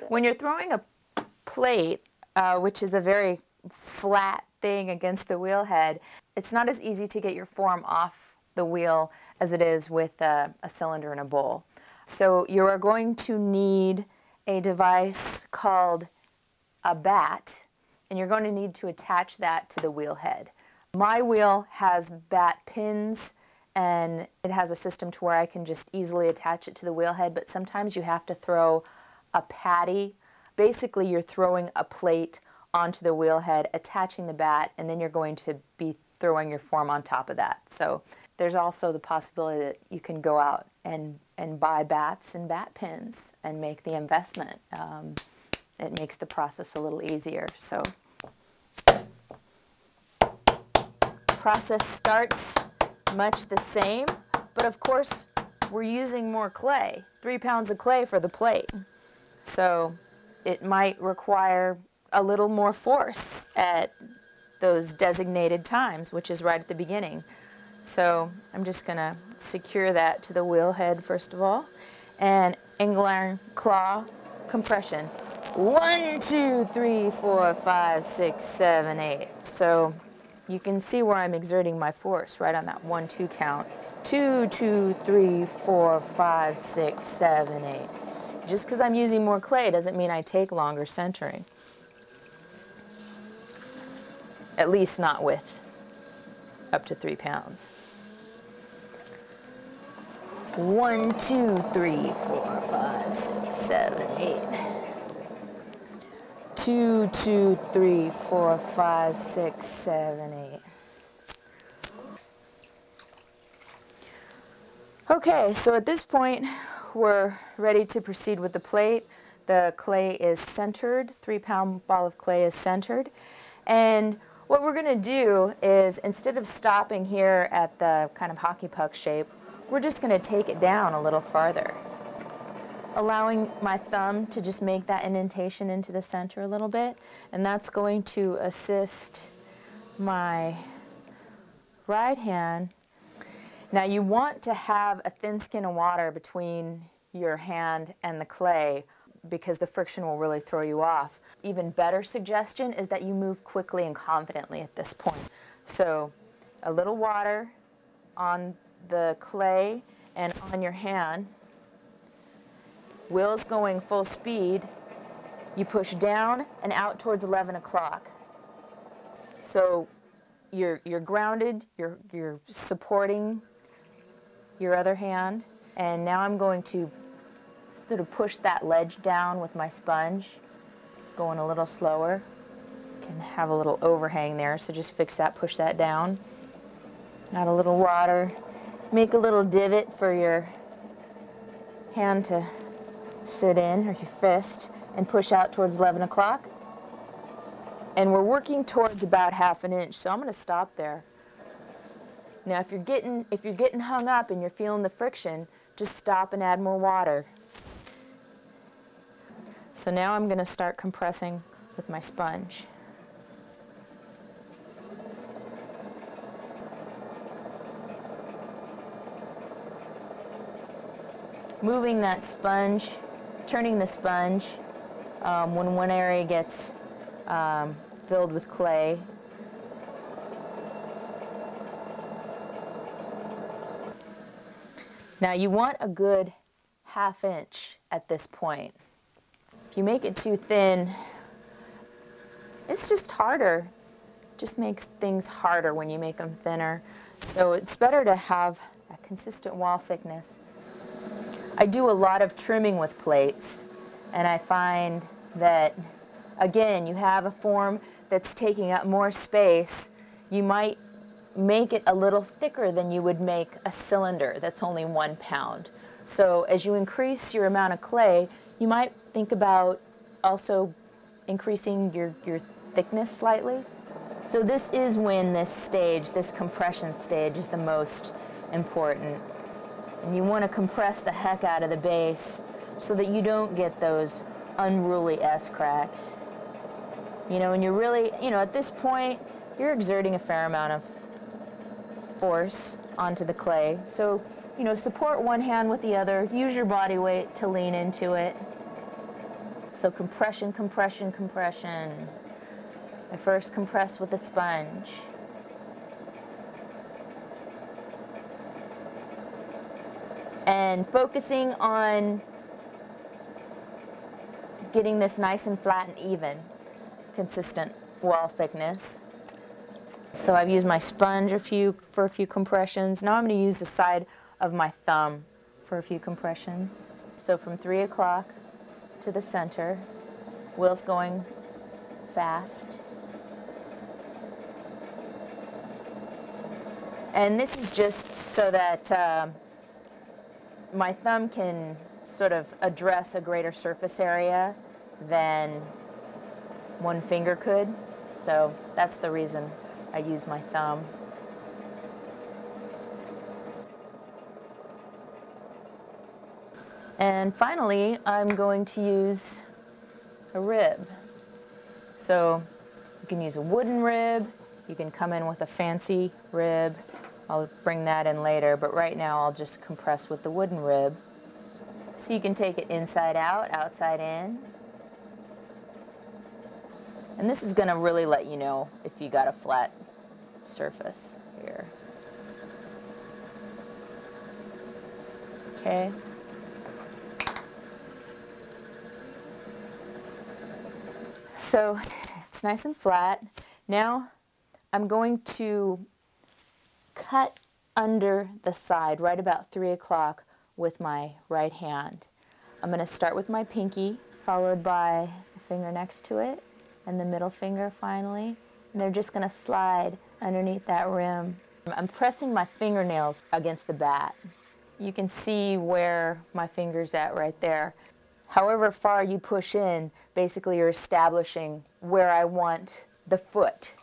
When you're throwing a plate, which is a very flat thing against the wheel head, it's not as easy to get your form off the wheel as it is with a cylinder and a bowl. So you are going to need a device called a bat, and you're going to need to attach that to the wheel head. My wheel has bat pins, and it has a system to where I can just easily attach it to the wheel head, but sometimes you have to throw a patty. Basically, you're throwing a plate onto the wheel head, attaching the bat, and then you're going to be throwing your form on top of that. So there's also the possibility that you can go out and buy bats and bat pins and make the investment. It makes the process a little easier. So process starts much the same, but of course we're using more clay, 3 pounds of clay for the plate. So it might require a little more force at those designated times, which is right at the beginning. So I'm just going to secure that to the wheel head first of all, and angle iron claw compression. 1, 2, 3, 4, 5, 6, 7, 8. So you can see where I'm exerting my force right on that 1, 2 count. 2, 2, 3, 4, 5, 6, 7, 8. Just because I'm using more clay doesn't mean I take longer centering. At least not with up to 3 pounds. 1, 2, 3, 4, 5, 6, 7, 8. 2, 2, 3, 4, 5, 6, 7, 8. Okay, so at this point, we're ready to proceed with the plate. The clay is centered, 3-pound ball of clay is centered. And what we're going to do is, instead of stopping here at the kind of hockey puck shape, we're just going to take it down a little farther, allowing my thumb to just make that indentation into the center a little bit, and that's going to assist my right hand. Now you want to have a thin skin of water between your hand and the clay because the friction will really throw you off. Even better suggestion is that you move quickly and confidently at this point. So a little water on the clay and on your hand. Wheels going full speed. You push down and out towards 11 o'clock. So you're grounded, you're supporting your other hand, and now I'm going to sort of push that ledge down with my sponge, going a little slower. Can have a little overhang there, so just fix that, push that down. Add a little water, make a little divot for your hand to sit in, or your fist, and push out towards 11 o'clock. And we're working towards about 1/2 inch, so I'm going to stop there. Now if you're getting hung up and you're feeling the friction, just stop and add more water. So now I'm going to start compressing with my sponge. Moving that sponge, turning the sponge when one area gets filled with clay. Now you want a good 1/2 inch at this point. If you make it too thin, it's just harder. It just makes things harder when you make them thinner. So it's better to have a consistent wall thickness. I do a lot of trimming with plates, and I find that, again, you have a form that's taking up more space. You might make it a little thicker than you would make a cylinder that's only 1 pound. So as you increase your amount of clay, you might think about also increasing your thickness slightly. So this is when this stage, this compression stage, is the most important. And you want to compress the heck out of the base so that you don't get those unruly S-cracks. You know, and you're really, at this point, you're exerting a fair amount of force onto the clay. So, you know, support one hand with the other, use your body weight to lean into it. So compression, compression, compression. I first compress with a sponge. And focusing on getting this nice and flat and even, consistent wall thickness. So I've used my sponge for a few compressions. Now I'm going to use the side of my thumb for a few compressions. So from 3 o'clock to the center, wheel's going fast. And this is just so that my thumb can sort of address a greater surface area than one finger could. So that's the reason I use my thumb. And finally, I'm going to use a rib. So you can use a wooden rib, you can come in with a fancy rib. I'll bring that in later, but right now I'll just compress with the wooden rib. So you can take it inside out, outside in. And this is going to really let you know if you got a flat surface here. Okay. So it's nice and flat. Now I'm going to cut under the side right about 3 o'clock with my right hand. I'm going to start with my pinky, followed by the finger next to it, and the middle finger finally. And they're just going to slide underneath that rim. I'm pressing my fingernails against the bat. You can see where my finger's at right there. However far you push in, basically you're establishing where I want the foot.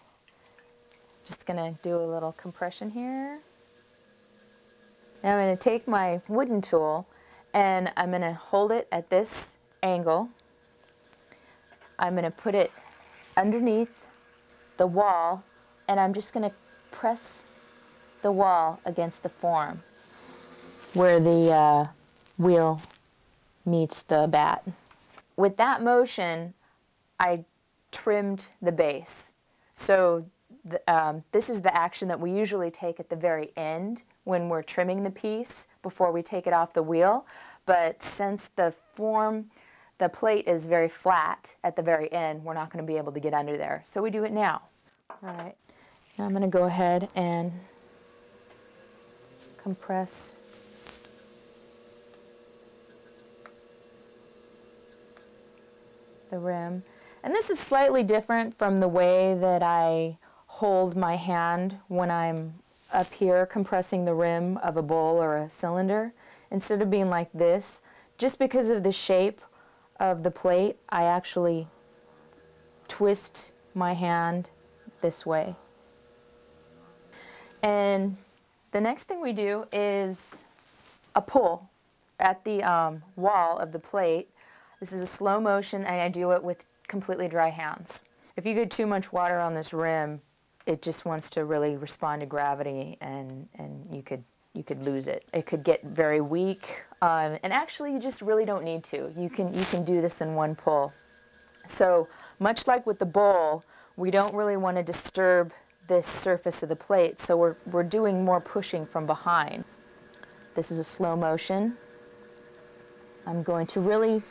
Just going to do a little compression here. Now I'm going to take my wooden tool and I'm going to hold it at this angle. I'm going to put it underneath the wall and I'm just going to press the wall against the form where the wheel meets the bat. With that motion, I trimmed the base. So this is the action that we usually take at the very end when we're trimming the piece before we take it off the wheel. But since the plate is very flat at the very end, we're not going to be able to get under there. So we do it now. All right. Now I'm going to go ahead and compress the rim. And this is slightly different from the way that I hold my hand when I'm up here compressing the rim of a bowl or a cylinder. Instead of being like this, just because of the shape of the plate, I actually twist my hand this way. And the next thing we do is a pull at the wall of the plate. This is a slow motion and I do it with completely dry hands. If you get too much water on this rim, it just wants to really respond to gravity and you could lose it. It could get very weak, and actually you just really don't need to. You can do this in one pull. So much like with the bowl, we don't really want to disturb this surface of the plate, so we're doing more pushing from behind. This is a slow motion. I'm going to really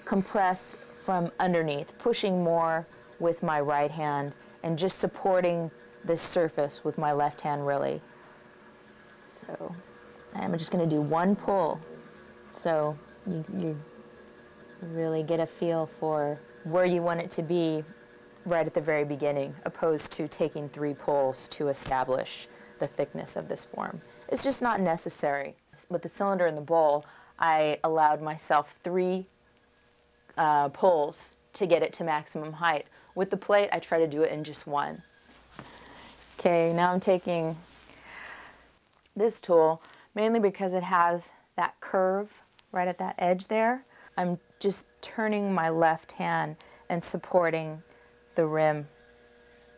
compress from underneath, pushing more with my right hand and just supporting this surface with my left hand really. So I'm just going to do one pull so you really get a feel for where you want it to be right at the very beginning, opposed to taking 3 pulls to establish the thickness of this form. It's just not necessary. With the cylinder and the bowl, I allowed myself 3 pulls to get it to maximum height. With the plate, I try to do it in just 1. Okay, now I'm taking this tool, mainly because it has that curve right at that edge there. I'm just turning my left hand and supporting the rim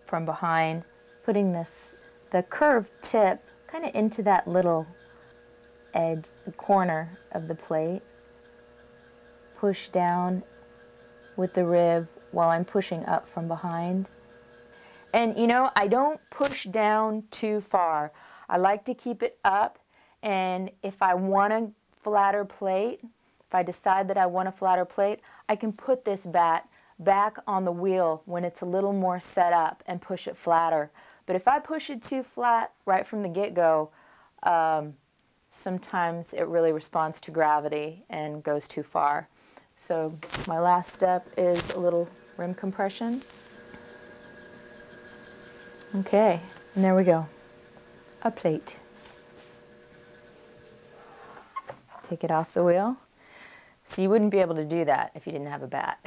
from behind, putting the curved tip kind of into that little edge, corner of the plate. Push down with the rib while I'm pushing up from behind. And you know, I don't push down too far. I like to keep it up, and if I want a flatter plate, if I decide that I want a flatter plate, I can put this bat back on the wheel when it's a little more set up and push it flatter. But if I push it too flat right from the get-go, sometimes it really responds to gravity and goes too far. So my last step is a little rim compression. Okay, and there we go. A plate. Take it off the wheel. So you wouldn't be able to do that if you didn't have a bat.